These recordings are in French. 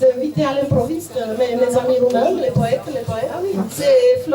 les invités à l'improviste, mes amis roumains, les poètes. Ah oui. C'est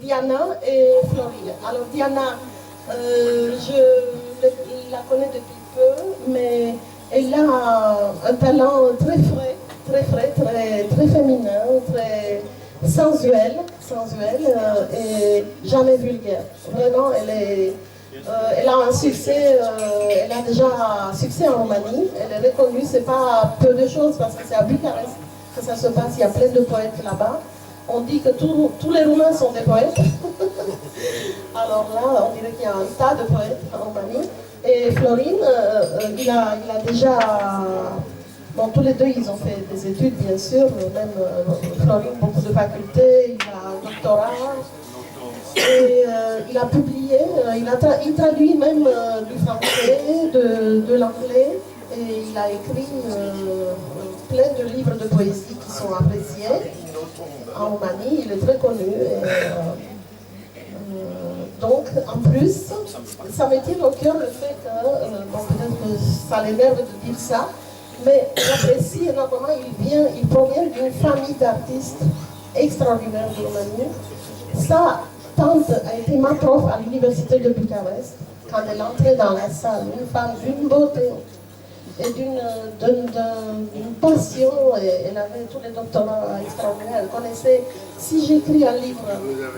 Diana et Florine. Alors Diana, je la connais depuis peu, mais elle a un talent très frais, très féminin, très sensuel et jamais vulgaire. Vraiment, elle a un succès, elle a déjà un succès en Roumanie. Elle est reconnue, c'est pas peu de choses parce que c'est à Bucarest que ça se passe. Il y a plein de poètes là-bas. On dit que tous les Roumains sont des poètes. Alors là, on dirait qu'il y a un tas de poètes en Roumanie. Et Florine, il a déjà... Bon, tous les deux, ils ont fait des études, bien sûr. Même Florine, beaucoup de facultés. Il a un doctorat. Et il a publié, il traduit même du français, de l'anglais. Et il a écrit plein de livres de poésie qui sont appréciés en Roumanie. Il est très connu. Donc, en plus, ça me tient au cœur le fait que, bon, peut-être que ça l'énerve de dire ça, mais j'apprécie énormément, il provient d'une famille d'artistes extraordinaires de Roumanie. Sa tante a été ma prof à l'université de Bucarest. Quand elle entrait dans la salle, une femme d'une beauté et d'une passion, et elle avait tous les doctorats extraordinaires. Elle connaissait, si j'écris un livre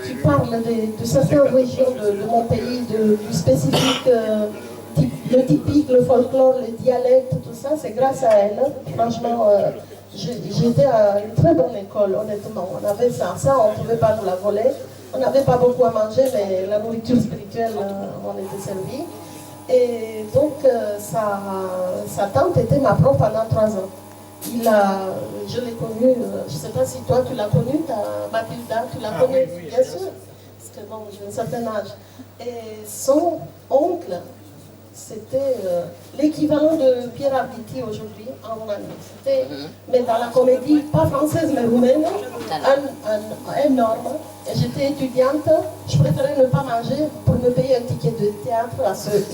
qui parle de certaines régions de mon pays, du spécifique, le typique, le folklore, les dialectes, tout ça, c'est grâce à elle. Franchement, j'étais à une très bonne école, honnêtement. On avait ça, on ne pouvait pas nous la voler. On n'avait pas beaucoup à manger, mais la nourriture spirituelle, on était servi. Et donc, sa tante était ma prof pendant 3 ans. Je l'ai connue, je ne sais pas si toi tu l'as connue, Mathilda, tu l'as connue, oui, bien sûr, parce que bon, j'ai un certain âge. Et son oncle, c'était l'équivalent de Pierre Arditi aujourd'hui en Roumanie. C'était, mais dans la comédie, pas française mais roumaine, énorme. Et j'étais étudiante, je préférais ne pas manger pour me payer un ticket de théâtre à cet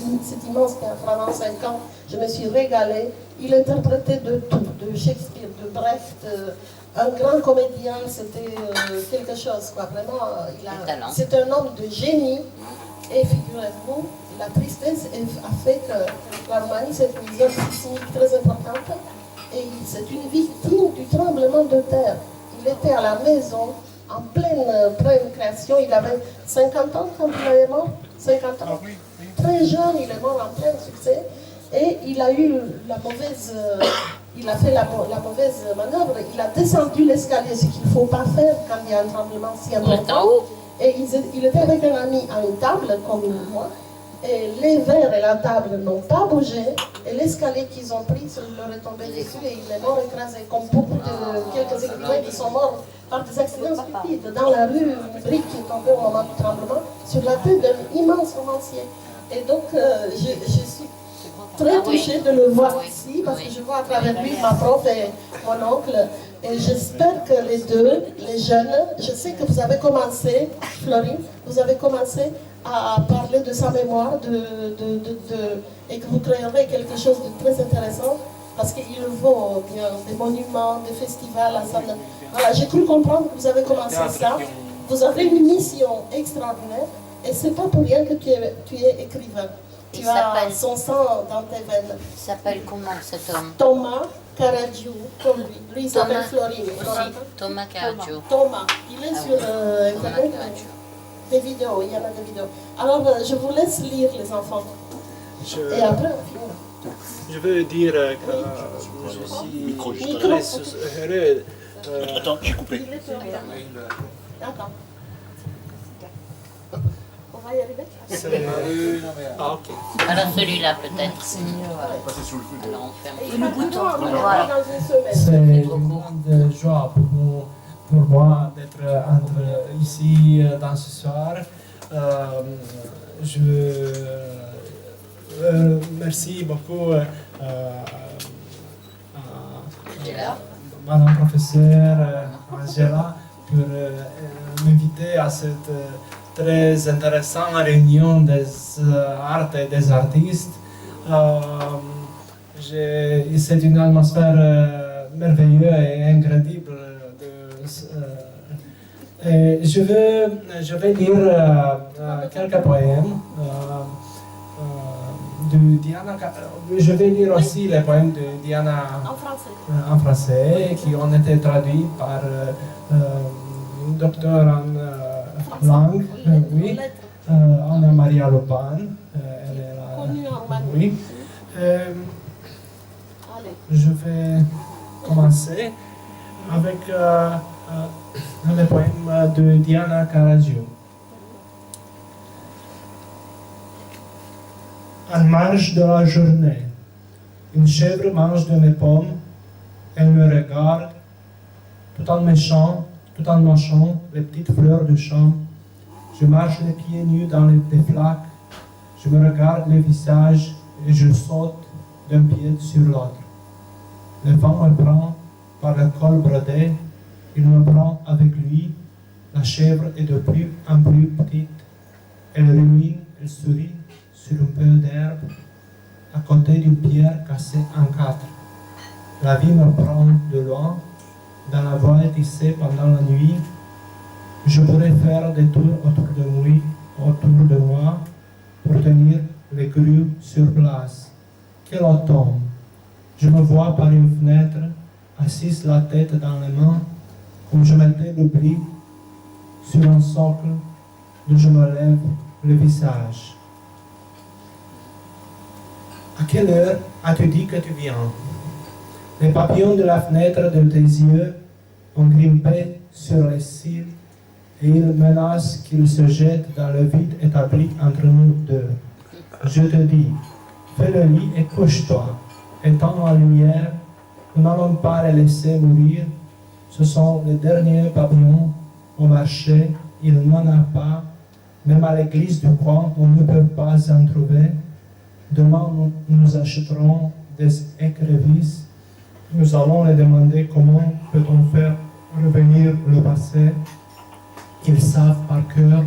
immense théâtre pendant 5 ans. Je me suis régalée. Il interprétait de tout, de Shakespeare, de Brecht, un grand comédien, c'était quelque chose, quoi. Vraiment, c'est un homme de génie. Et figurez-vous, la tristesse a fait que la Roumanie, c'est une zone sismique très importante. Et c'est une victime du tremblement de terre. Il était à la maison, en pleine création. Il avait 50 ans quand il est mort. 50 ans. Très jeune, il est mort en plein succès. Et il a eu la mauvaise... il a fait la mauvaise manœuvre. Il a descendu l'escalier, ce qu'il ne faut pas faire quand il y a un tremblement si important. Et il était avec un ami à une table, comme moi. Et les verres et la table n'ont pas bougé. Et l'escalier qu'ils ont pris, leur est tombé dessus et il est mort écrasé. Comme beaucoup de quelques écrivains qui sont morts par des accidents stupides. Dans la rue, une brique qui est tombée au moment du tremblement sur la tête d'un immense romancier. Et donc, je suis très touchée de le voir ici, parce que je vois à travers lui ma prof et mon oncle. Et j'espère que les deux, les jeunes, je sais que vous avez commencé, Florine, vous avez commencé à parler de sa mémoire, et que vous créerez quelque chose de très intéressant, parce qu'il vaut bien des monuments, des festivals à ça. Voilà, j'ai cru comprendre que vous avez commencé ça. Vous avez une mission extraordinaire, et c'est pas pour rien que tu es écrivain. Tu as son sang dans tes veines. Il s'appelle comment cet homme? Thomas Caragiu, comme lui. Lui, il s'appelle Florine. Thomas Caragiu. Thomas. Il est sur Internet. Des vidéos, il y en a des vidéos. Alors, je vous laisse lire, les enfants. Et après, on finit. Je veux dire que je suis très heureux. Attends, j'ai coupé. Attends. On va y arriver? Ah, ok. Alors celui-là peut-être. Passer sous le feu. Alors on ferme. Et le bouton, voilà. C'est une grande joie pour moi d'être ici dans ce soir. Je merci beaucoup à Madame professeure Angela pour m'inviter à cette très intéressante réunion des arts et des artistes. C'est une atmosphère merveilleux et incroyable. Je vais lire quelques poèmes de Diana. Je vais lire aussi les poèmes de Diana en français qui ont été traduits par docteur en langue, oui, Anna-Maria Lopan. Elle est là, oui. Je vais commencer avec le poème de Diana Caragiu. En marge de la journée, une chèvre mange de mes pommes. Elle me regarde tout en mâchant les petites fleurs du champ. Je marche les pieds nus dans les flaques. Je me regarde le visage et je saute d'un pied sur l'autre. Le vent me prend par le col brodé. Il me prend avec lui. La chèvre est de plus en plus petite. Elle rumine, elle sourit sur un peu d'herbe à côté d'une pierre cassée en quatre. La vie me prend de loin dans la voile tissée pendant la nuit. Je pourrais faire des tours autour de moi pour tenir les grues sur place. Quel automne! Je me vois par une fenêtre, assise la tête dans les mains, comme je mettais l'oubli sur un socle d'où je me lève le visage. À quelle heure as-tu dit que tu viens? Les papillons de la fenêtre de tes yeux ont grimpé sur les cils et ils menacent qu'ils se jettent dans le vide établi entre nous deux. Je te dis, fais le lit et couche-toi. Étends la lumière, nous n'allons pas les laisser mourir. Ce sont les derniers papillons au marché, il n'en a pas. Même à l'église du coin, on ne peut pas en trouver. Demain, nous achèterons des écrevisses. Nous allons les demander comment peut-on faire revenir le passé. Ils savent par cœur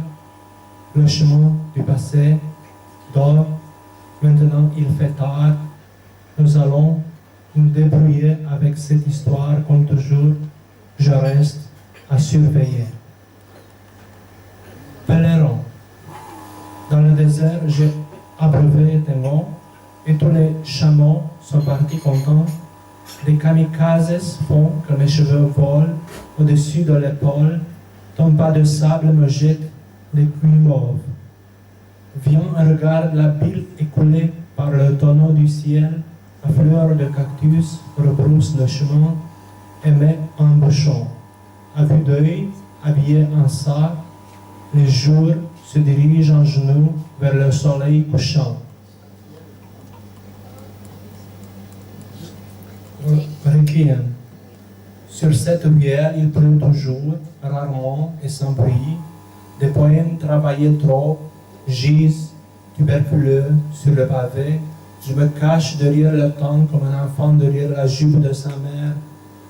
le chemin du passé. Dors, maintenant il fait tard. Nous allons nous débrouiller avec cette histoire comme toujours. Je reste à surveiller. Pèlerin, dans le désert, j'ai abreuvé tes mots et tous les chameaux sont partis contents. Des kamikazes font que mes cheveux volent au-dessus de l'épaule. Ton pas de sable me jette les culs mauves. Viens et regarde la bile écoulée par le tonneau du ciel. La fleur de cactus rebrousse le chemin et met un bouchon. À vue d'œil, habillé en sac, les jours se dirigent en genoux vers le soleil couchant. Requiem. Sur cette ruelle, il pleut toujours, rarement et sans bruit. Des poèmes travaillés trop gisent, tuberculeux, sur le pavé. Je me cache derrière le temps comme un enfant derrière la jupe de sa mère.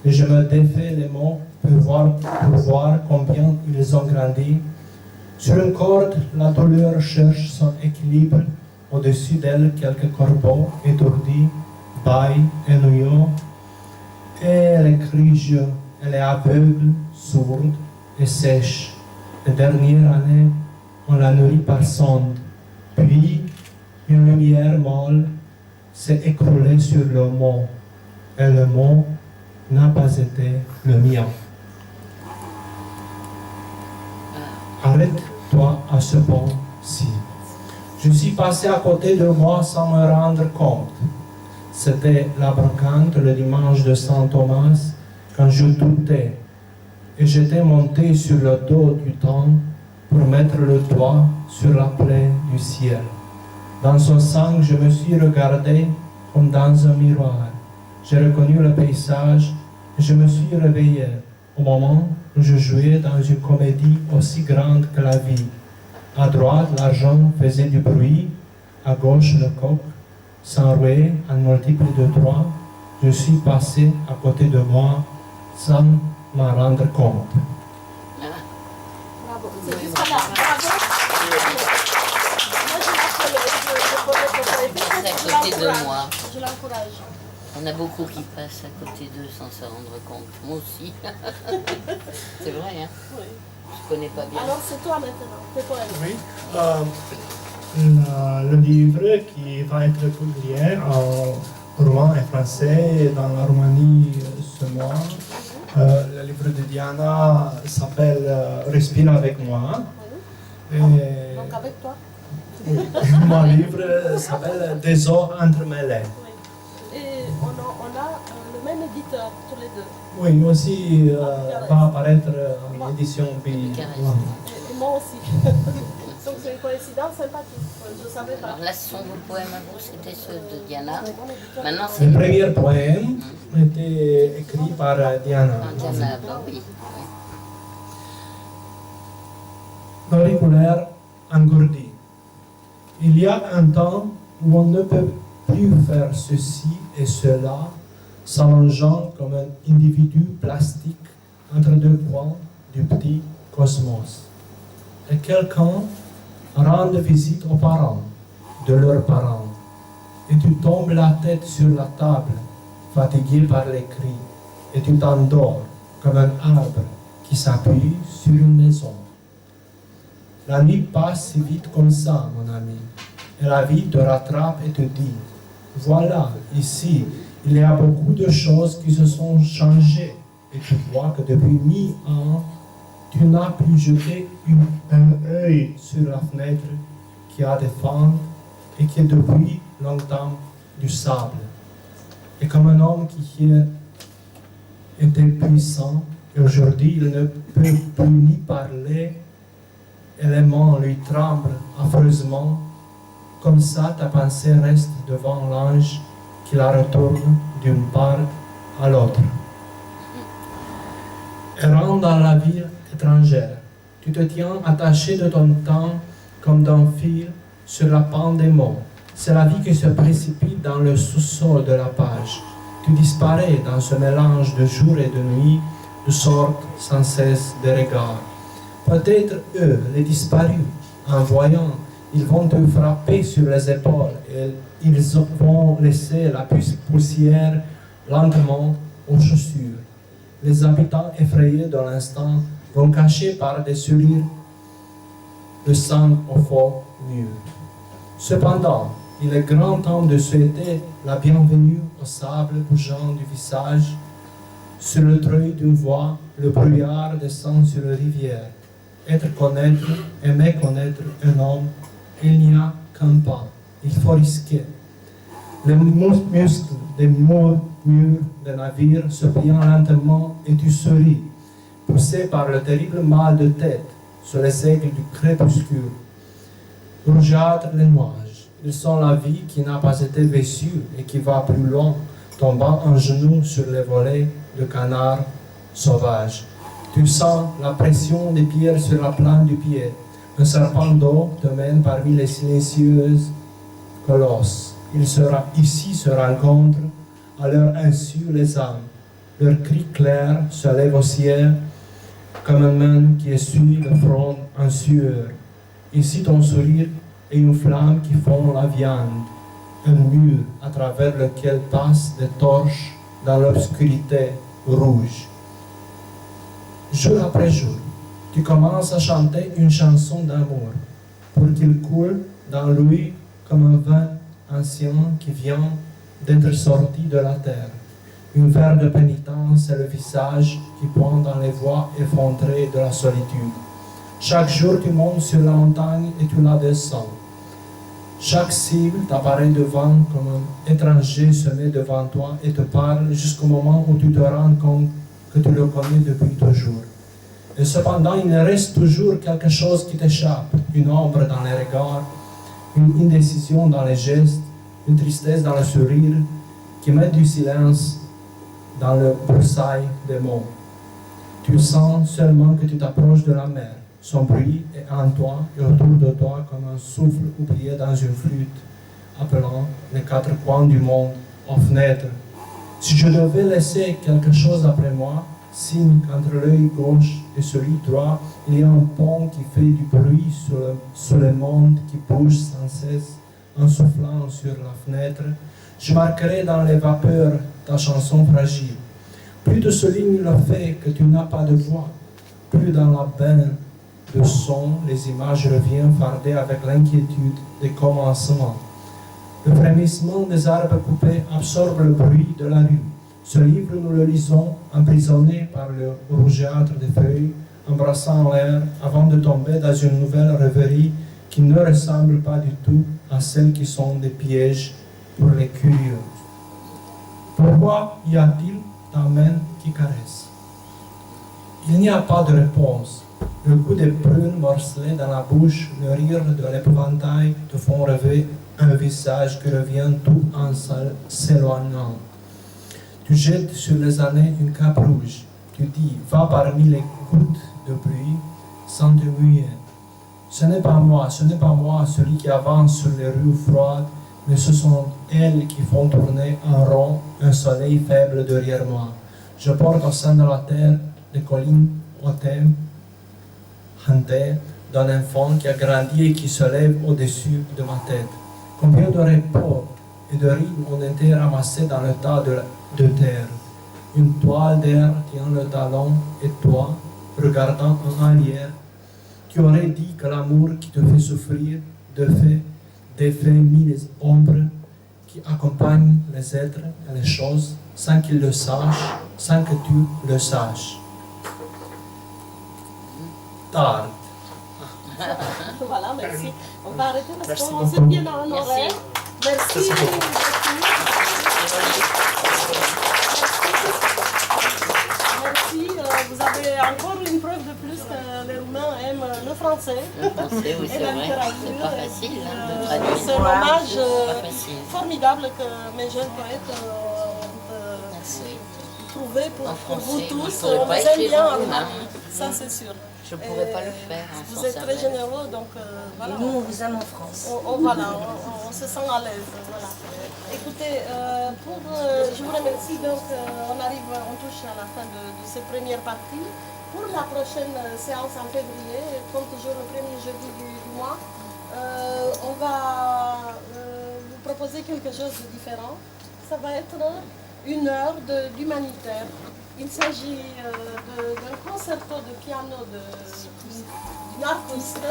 Et je me défais les mots pour voir combien ils ont grandi. Sur une corde, la douleur cherche son équilibre. Au-dessus d'elle, quelques corbeaux étourdis baillent et nouillent. Et elle est crieuse, elle est aveugle, sourde et sèche. Les dernières années, on la nourrit par sonde. Puis, une lumière molle s'est écroulée sur le mot. Et le mot n'a pas été le mien. Arrête-toi à ce pont-ci. Je suis passé à côté de moi sans me rendre compte. C'était la brocante le dimanche de Saint Thomas quand je doutais et j'étais monté sur le dos du temps pour mettre le doigt sur la plaie du ciel. Dans son sang, je me suis regardé comme dans un miroir. J'ai reconnu le paysage et je me suis réveillé au moment où je jouais dans une comédie aussi grande que la vie. À droite, l'argent faisait du bruit, à gauche, le coq s'enrouait en multiple de 3. Je suis passé à côté de moi sans m'en rendre compte. Bravo. C'est jusqu'à là. Bravo. Moi, je l'appelle. C'est à côté de moi. Je l'encourage. On a beaucoup qui passent à côté d'eux sans se rendre compte. Moi aussi. C'est vrai, hein? Oui. Je connais pas bien. Alors c'est toi maintenant, tes poèmes. Oui. Le livre qui va être publié en roumain et français dans la Roumanie ce mois. Le livre de Diana s'appelle Respire avec moi. Et Donc avec toi. mon livre s'appelle Des eaux entremêlées. Oui. Et on a le même éditeur, tous les deux. Oui, aussi va apparaître en édition bilingue. Et moi aussi. Donc c'est une coïncidence sympathique. Je ne savais pas. Alors là, ce sont vos poèmes à vous, c'était ceux de Diana. Maintenant, c'est Le premier poème était écrit par Diana. Diana, bah oui. L'auriculaire engourdi. Il y a un temps où on ne peut plus faire ceci et cela, s'allongeant comme un individu plastique entre deux points du petit cosmos. Et quelqu'un rend visite aux parents de leurs parents, et tu tombes la tête sur la table, fatigué par les cris, et tu t'endors comme un arbre qui s'appuie sur une maison. La nuit passe si vite comme ça, mon ami, et la vie te rattrape et te dit, voilà, ici, il y a beaucoup de choses qui se sont changées, et tu vois que depuis 1000 ans, tu n'as plus jeté un œil sur la fenêtre qui a des fentes et qui est depuis longtemps du sable. Et comme un homme qui hier était puissant, et aujourd'hui il ne peut plus ni parler, et les mains lui tremblent affreusement, comme ça ta pensée reste devant l'ange qui la retourne d'une part à l'autre. Errant dans la ville étrangère, tu te tiens attaché de ton temps comme d'un fil sur la pente des mots. C'est la vie qui se précipite dans le sous-sol de la page. Tu disparais dans ce mélange de jour et de nuit, de sorte sans cesse de regards. Peut-être eux, les disparus, en voyant, ils vont te frapper sur les épaules et ils vont laisser la poussière lentement aux chaussures. Les habitants effrayés de l'instant vont cacher par des sourires le sang au faux mur. Cependant, il est grand temps de souhaiter la bienvenue au sable bougeant du visage. Sur le treuil d'une voix, le brouillard descend sur la rivière. Être connaître et méconnaître un homme, il n'y a qu'un pas. Il faut risquer. Les muscles des murs des navires se pliant lentement et tu souris, poussé par le terrible mal de tête sur les aigles du crépuscule. Rougeâtres les nuages, ils sont la vie qui n'a pas été vêtue et qui va plus loin, tombant en genoux sur les volets de canards sauvages. Tu sens la pression des pierres sur la plante du pied. Un serpent d'eau te mène parmi les silencieuses colosses. Ici se rencontrent à leur insu les âmes. Leurs cris clairs se lèvent au ciel comme une main qui essuie le front en sueur. Ici ton sourire est une flamme qui fond la viande, un mur à travers lequel passent des torches dans l'obscurité rouge. Jour après jour, tu commences à chanter une chanson d'amour pour qu'il coule dans lui comme un vin ancien qui vient d'être sorti de la terre. Une verre de pénitence et le visage qui pointe dans les voies effondrées de la solitude. Chaque jour tu montes sur la montagne et tu la descends. Chaque cible t'apparaît devant comme un étranger se met devant toi et te parle jusqu'au moment où tu te rends compte que tu le connais depuis toujours. Et cependant, il reste toujours quelque chose qui t'échappe, une ombre dans les regards, une indécision dans les gestes, une tristesse dans le sourire, qui met du silence dans le broussailles des mots. Tu sens seulement que tu t'approches de la mer. Son bruit est en toi et autour de toi comme un souffle oublié dans une flûte, appelant les quatre coins du monde aux fenêtres. Si je devais laisser quelque chose après moi, signe qu'entre l'œil gauche et celui droit, il y a un pont qui fait du bruit sur le monde qui bouge sans cesse en soufflant sur la fenêtre, Je marquerai dans les vapeurs ta chanson fragile. Plus tu soulignes le fait que tu n'as pas de voix, plus dans la bain de son, les images reviennent farder avec l'inquiétude des commencements. Le frémissement des arbres coupés absorbe le bruit de la rue. Ce livre, nous le lisons, emprisonné par le rougeâtre des feuilles, embrassant l'air avant de tomber dans une nouvelle rêverie qui ne ressemble pas du tout à celles qui sont des pièges pour les curieux. Pourquoi y a-t-il ta main qui caresse? Il n'y a pas de réponse. Le goût des prunes morcelées dans la bouche, le rire de l'épouvantail te font rêver un visage qui revient tout en s'éloignant. Tu jettes sur les années une cape rouge. Tu dis, va parmi les gouttes de pluie sans te mouiller. Ce n'est pas moi, celui qui avance sur les rues froides, mais ce sont elles qui font tourner en rond un soleil faible derrière moi. Je porte au sein de la terre les collines au thème hanté d'un enfant qui a grandi et qui se lève au-dessus de ma tête. Combien de repos et de rimes ont été ramassés dans le tas de terre. Une toile d'air tient le talon et toi, regardant en arrière, tu aurais dit que l'amour qui te fait souffrir défait mille ombres qui accompagnent les êtres et les choses sans qu'ils le sachent, sans que tu le saches. Tard. Voilà, merci. On va arrêter parce Merci qu'on s'est beaucoup. bien en horaire. Merci. Merci. Vous avez encore une preuve de plus que les Roumains aiment le français. Le français, oui, Et c'est la vrai. littérature. C'est pas facile hein, de C'est traduire. un hommage C'est pas facile. formidable que mes jeunes poètes Merci. trouvé pour En vous français, tous. je pourrais On pas vous aime écrire bien en en roumain. ça c'est sûr. Je pourrais pas le faire en Vous français. êtes très généreux, donc voilà. Nous, on vous aime en France. On se sent à l'aise. Voilà. Écoutez, je vous remercie. Donc, on touche à la fin de cette première partie. Pour la prochaine séance en février, comme toujours le premier jeudi du mois, on va vous proposer quelque chose de différent. Ça va être une heure d'humanitaire. Il s'agit d'un concerto de piano d'une artiste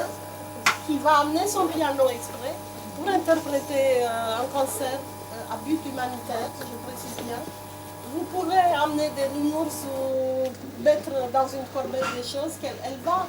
qui va amener son piano exprès pour interpréter un concert à but humanitaire, je précise bien. Vous pourrez amener des nounours ou mettre dans une corbeille des choses qu'elle va